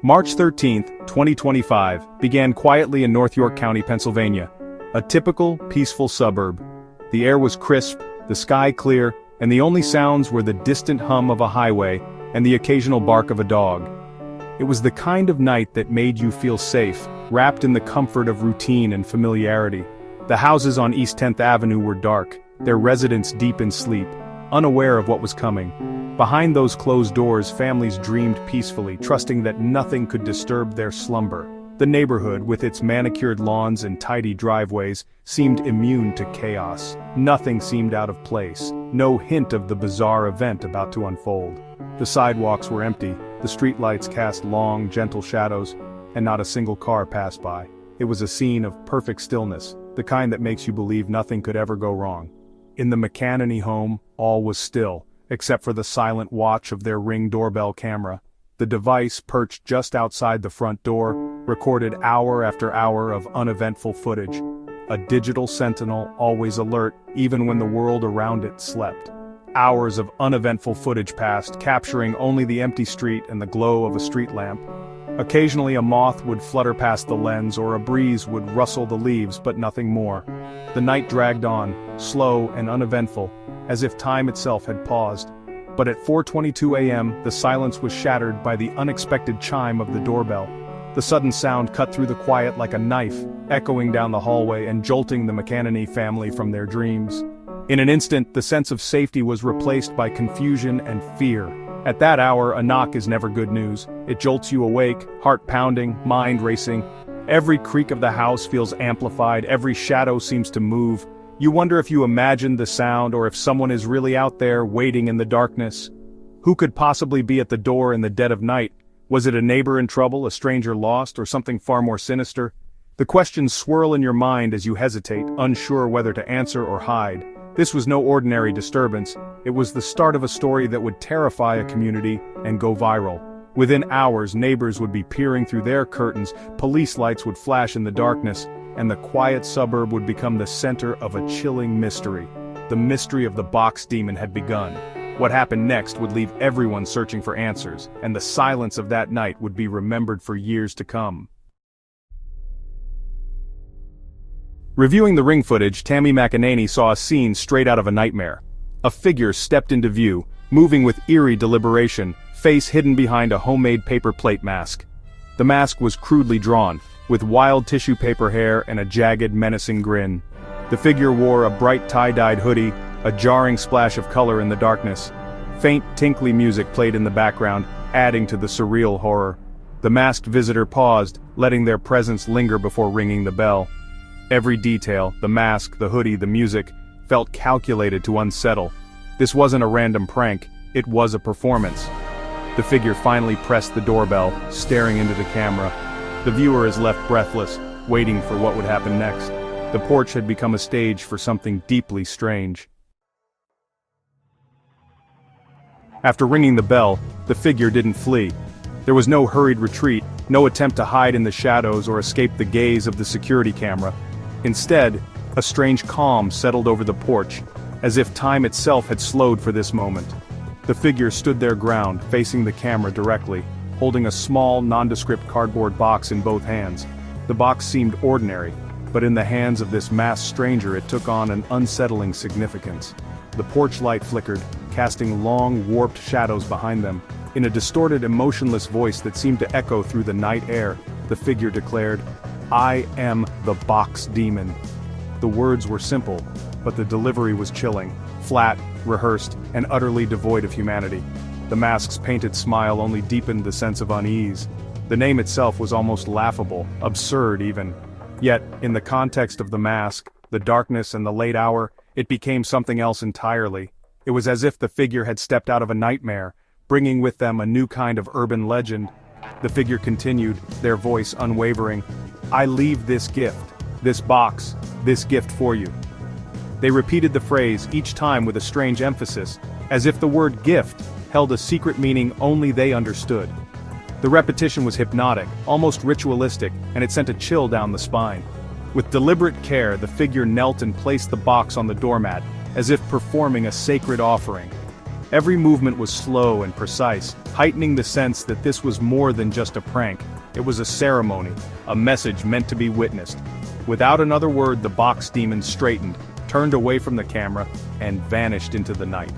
March 13, 2025, began quietly in North York County, Pennsylvania. A typical, peaceful suburb. The air was crisp, the sky clear, and the only sounds were the distant hum of a highway and the occasional bark of a dog. It was the kind of night that made you feel safe, wrapped in the comfort of routine and familiarity. The houses on East 10th Avenue were dark, their residents deep in sleep, unaware of what was coming. Behind those closed doors, families dreamed peacefully, trusting that nothing could disturb their slumber. The neighborhood, with its manicured lawns and tidy driveways, seemed immune to chaos. Nothing seemed out of place, no hint of the bizarre event about to unfold. The sidewalks were empty, the streetlights cast long, gentle shadows, and not a single car passed by. It was a scene of perfect stillness, the kind that makes you believe nothing could ever go wrong. In the McAnany home, all was still, except for the silent watch of their Ring doorbell camera. The device, perched just outside the front door, recorded hour after hour of uneventful footage. A digital sentinel, always alert, even when the world around it slept. Hours of uneventful footage passed, capturing only the empty street and the glow of a street lamp. Occasionally a moth would flutter past the lens or a breeze would rustle the leaves, but nothing more. The night dragged on, slow and uneventful, as if time itself had paused. But at 4:22 a.m., the silence was shattered by the unexpected chime of the doorbell. The sudden sound cut through the quiet like a knife, echoing down the hallway and jolting the McAnany family from their dreams. In an instant, the sense of safety was replaced by confusion and fear. At that hour, a knock is never good news. It jolts you awake, heart pounding, mind racing. Every creak of the house feels amplified, every shadow seems to move. You wonder if you imagined the sound or if someone is really out there waiting in the darkness. Who could possibly be at the door in the dead of night? Was it a neighbor in trouble, a stranger lost, or something far more sinister? The questions swirl in your mind as you hesitate, unsure whether to answer or hide. This was no ordinary disturbance. It was the start of a story that would terrify a community and go viral. Within hours, neighbors would be peering through their curtains, police lights would flash in the darkness, and the quiet suburb would become the center of a chilling mystery. The mystery of the box demon had begun. What happened next would leave everyone searching for answers, and the silence of that night would be remembered for years to come. Reviewing the Ring footage, Tammy McAnany saw a scene straight out of a nightmare. A figure stepped into view, moving with eerie deliberation, face hidden behind a homemade paper plate mask. The mask was crudely drawn, with wild tissue paper hair and a jagged, menacing grin. The figure wore a bright tie-dyed hoodie, a jarring splash of color in the darkness. Faint, tinkly music played in the background, adding to the surreal horror. The masked visitor paused, letting their presence linger before ringing the bell. Every detail, the mask, the hoodie, the music, felt calculated to unsettle. This wasn't a random prank, it was a performance. The figure finally pressed the doorbell, staring into the camera. The viewer is left breathless, waiting for what would happen next. The porch had become a stage for something deeply strange. After ringing the bell, the figure didn't flee. There was no hurried retreat, no attempt to hide in the shadows or escape the gaze of the security camera. Instead, a strange calm settled over the porch, as if time itself had slowed for this moment. The figure stood their ground, facing the camera directly, holding a small, nondescript cardboard box in both hands. The box seemed ordinary, but in the hands of this masked stranger it took on an unsettling significance. The porch light flickered, casting long, warped shadows behind them. In a distorted, emotionless voice that seemed to echo through the night air, the figure declared, "I am the box demon." The words were simple, but the delivery was chilling, flat, rehearsed, and utterly devoid of humanity. The mask's painted smile only deepened the sense of unease. The name itself was almost laughable, absurd even. Yet, in the context of the mask, the darkness and the late hour, it became something else entirely. It was as if the figure had stepped out of a nightmare, bringing with them a new kind of urban legend. The figure continued, their voice unwavering, "I leave this gift, this box, this gift for you." They repeated the phrase, each time with a strange emphasis, as if the word gift held a secret meaning only they understood. The repetition was hypnotic, almost ritualistic, and it sent a chill down the spine. With deliberate care, the figure knelt and placed the box on the doormat, as if performing a sacred offering. Every movement was slow and precise, heightening the sense that this was more than just a prank. It was a ceremony, a message meant to be witnessed. Without another word, the box demon straightened, turned away from the camera, and vanished into the night.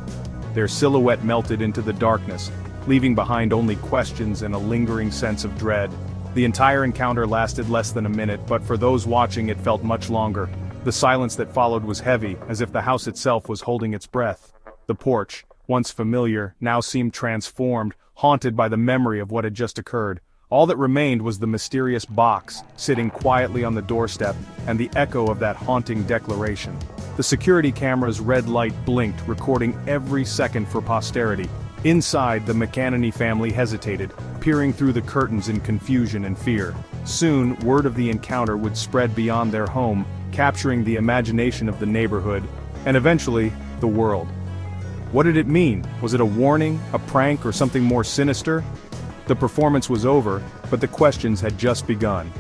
Their silhouette melted into the darkness, leaving behind only questions and a lingering sense of dread. The entire encounter lasted less than a minute, but for those watching it felt much longer. The silence that followed was heavy, as if the house itself was holding its breath. The porch, once familiar, now seemed transformed, haunted by the memory of what had just occurred. All that remained was the mysterious box, sitting quietly on the doorstep, and the echo of that haunting declaration. The security camera's red light blinked, recording every second for posterity. Inside, the McAnany family hesitated, peering through the curtains in confusion and fear. Soon, word of the encounter would spread beyond their home, capturing the imagination of the neighborhood, and eventually, the world. What did it mean? Was it a warning, a prank, or something more sinister? The performance was over, but the questions had just begun.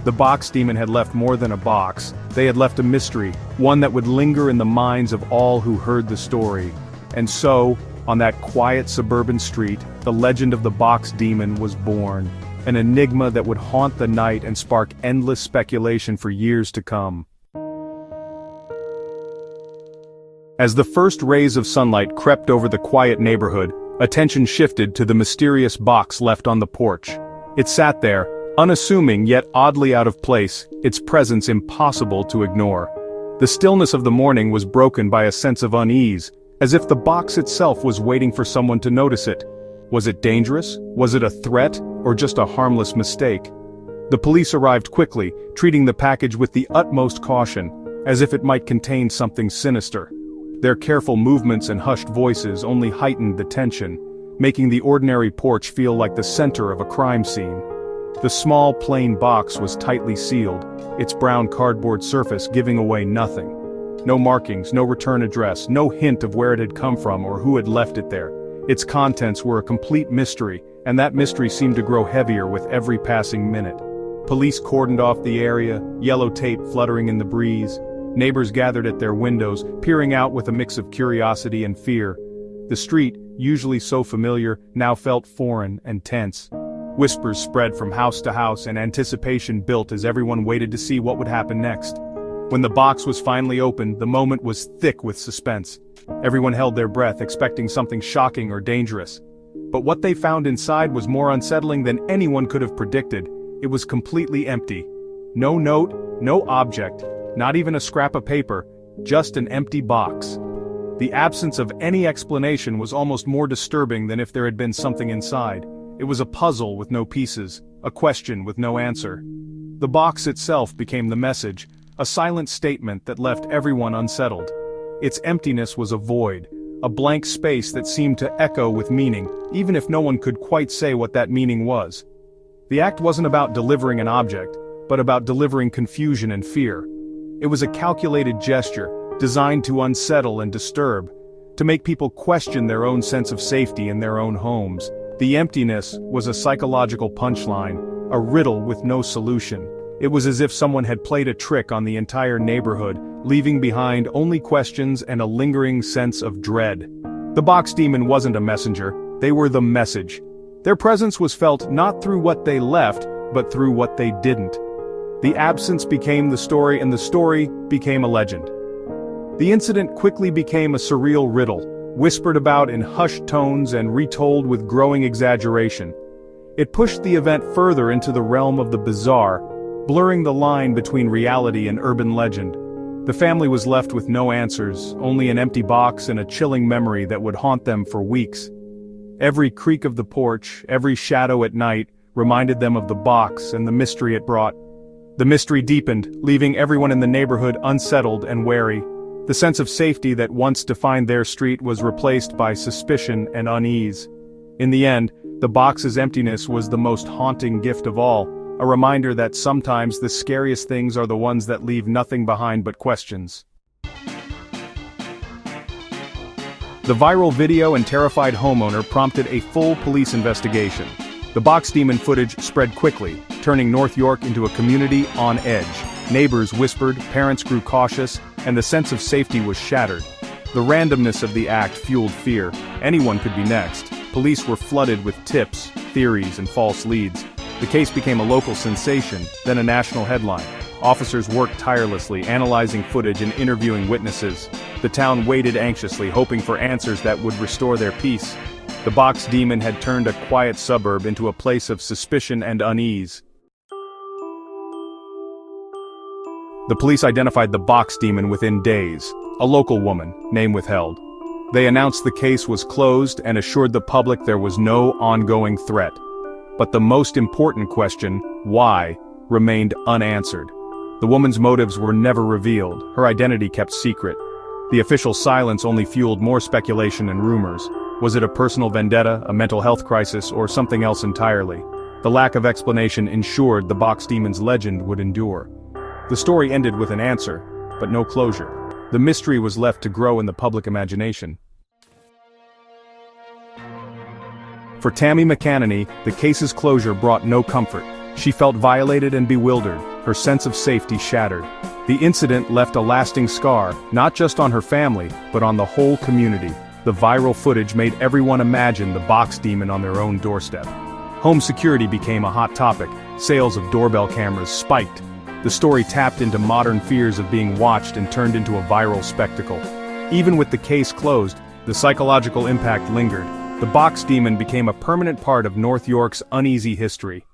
The box demon had left more than a box. They had left a mystery, one that would linger in the minds of all who heard the story. And so, on that quiet suburban street, the legend of the box demon was born. An enigma that would haunt the night and spark endless speculation for years to come. As the first rays of sunlight crept over the quiet neighborhood, attention shifted to the mysterious box left on the porch. It sat there, unassuming yet oddly out of place, its presence impossible to ignore. The stillness of the morning was broken by a sense of unease, as if the box itself was waiting for someone to notice it. Was it dangerous? Was it a threat? Or just a harmless mistake? The police arrived quickly, treating the package with the utmost caution, as if it might contain something sinister. Their careful movements and hushed voices only heightened the tension, making the ordinary porch feel like the center of a crime scene. The small, plain box was tightly sealed, its brown cardboard surface giving away nothing. No markings, no return address, no hint of where it had come from or who had left it there. Its contents were a complete mystery, and that mystery seemed to grow heavier with every passing minute. Police cordoned off the area, yellow tape fluttering in the breeze. Neighbors gathered at their windows, peering out with a mix of curiosity and fear. The street, usually so familiar, now felt foreign and tense. Whispers spread from house to house and anticipation built as everyone waited to see what would happen next. When the box was finally opened, the moment was thick with suspense. Everyone held their breath, expecting something shocking or dangerous. But what they found inside was more unsettling than anyone could have predicted. It was completely empty. No note, no object, not even a scrap of paper, just an empty box. The absence of any explanation was almost more disturbing than if there had been something inside. It was a puzzle with no pieces, a question with no answer. The box itself became the message, a silent statement that left everyone unsettled. Its emptiness was a void, a blank space that seemed to echo with meaning, even if no one could quite say what that meaning was. The act wasn't about delivering an object, but about delivering confusion and fear. It was a calculated gesture, designed to unsettle and disturb, to make people question their own sense of safety in their own homes. The emptiness was a psychological punchline, a riddle with no solution. It was as if someone had played a trick on the entire neighborhood, leaving behind only questions and a lingering sense of dread. The box demon wasn't a messenger, they were the message. Their presence was felt not through what they left, but through what they didn't. The absence became the story and the story became a legend. The incident quickly became a surreal riddle, whispered about in hushed tones and retold with growing exaggeration. It pushed the event further into the realm of the bizarre, blurring the line between reality and urban legend. The family was left with no answers, only an empty box and a chilling memory that would haunt them for weeks. Every creak of the porch, every shadow at night, reminded them of the box and the mystery it brought. The mystery deepened, leaving everyone in the neighborhood unsettled and wary. The sense of safety that once defined their street was replaced by suspicion and unease. In the end, the box's emptiness was the most haunting gift of all, a reminder that sometimes the scariest things are the ones that leave nothing behind but questions. The viral video and terrified homeowner prompted a full police investigation. The box demon footage spread quickly, turning North York into a community on edge. Neighbors whispered, parents grew cautious, and the sense of safety was shattered. The randomness of the act fueled fear, Anyone could be next. Police were flooded with tips, theories, and false leads. The case became a local sensation, then a national headline. Officers worked tirelessly, analyzing footage and interviewing witnesses. The town waited anxiously, hoping for answers that would restore their peace. The box demon had turned a quiet suburb into a place of suspicion and unease. The police identified the box demon within days. A local woman, name withheld. They announced the case was closed and assured the public there was no ongoing threat. But the most important question, why, remained unanswered. The woman's motives were never revealed, her identity kept secret. The official silence only fueled more speculation and rumors. Was it a personal vendetta, a mental health crisis, or something else entirely? The lack of explanation ensured the box demon's legend would endure. The story ended with an answer, but no closure. The mystery was left to grow in the public imagination. For Tammy McAnany, the case's closure brought no comfort. She felt violated and bewildered, her sense of safety shattered. The incident left a lasting scar, not just on her family, but on the whole community. The viral footage made everyone imagine the box demon on their own doorstep. Home security became a hot topic. Sales of doorbell cameras spiked. The story tapped into modern fears of being watched and turned into a viral spectacle. Even with the case closed, the psychological impact lingered. The box demon became a permanent part of North York's uneasy history.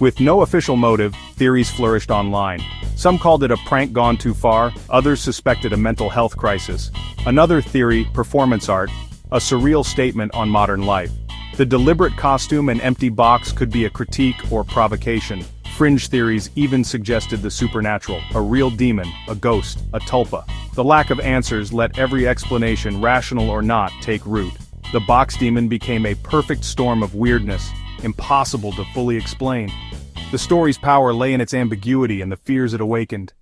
With no official motive, theories flourished online. Some called it a prank gone too far, others suspected a mental health crisis. Another theory, performance art, a surreal statement on modern life. The deliberate costume and empty box could be a critique or provocation. Fringe theories even suggested the supernatural, a real demon, a ghost, a tulpa. The lack of answers let every explanation, rational or not, take root. The box demon became a perfect storm of weirdness, impossible to fully explain. The story's power lay in its ambiguity and the fears it awakened.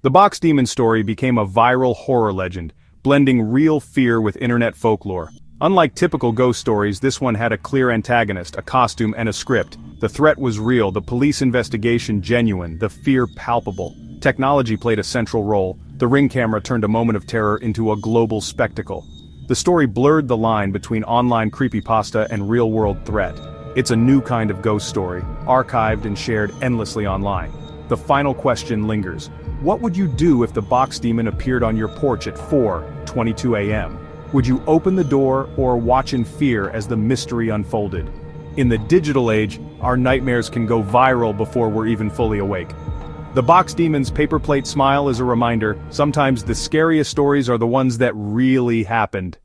The box demon story became a viral horror legend, blending real fear with internet folklore. Unlike typical ghost stories, this one had a clear antagonist, a costume, and a script. The threat was real, the police investigation genuine, the fear palpable. Technology played a central role. The Ring camera turned a moment of terror into a global spectacle. The story blurred the line between online creepypasta and real-world threat. It's a new kind of ghost story, archived and shared endlessly online. The final question lingers. What would you do if the box demon appeared on your porch at 4:22 a.m.? Would you open the door or watch in fear as the mystery unfolded? In the digital age, our nightmares can go viral before we're even fully awake. The box demon's paper plate smile is a reminder, sometimes the scariest stories are the ones that really happened.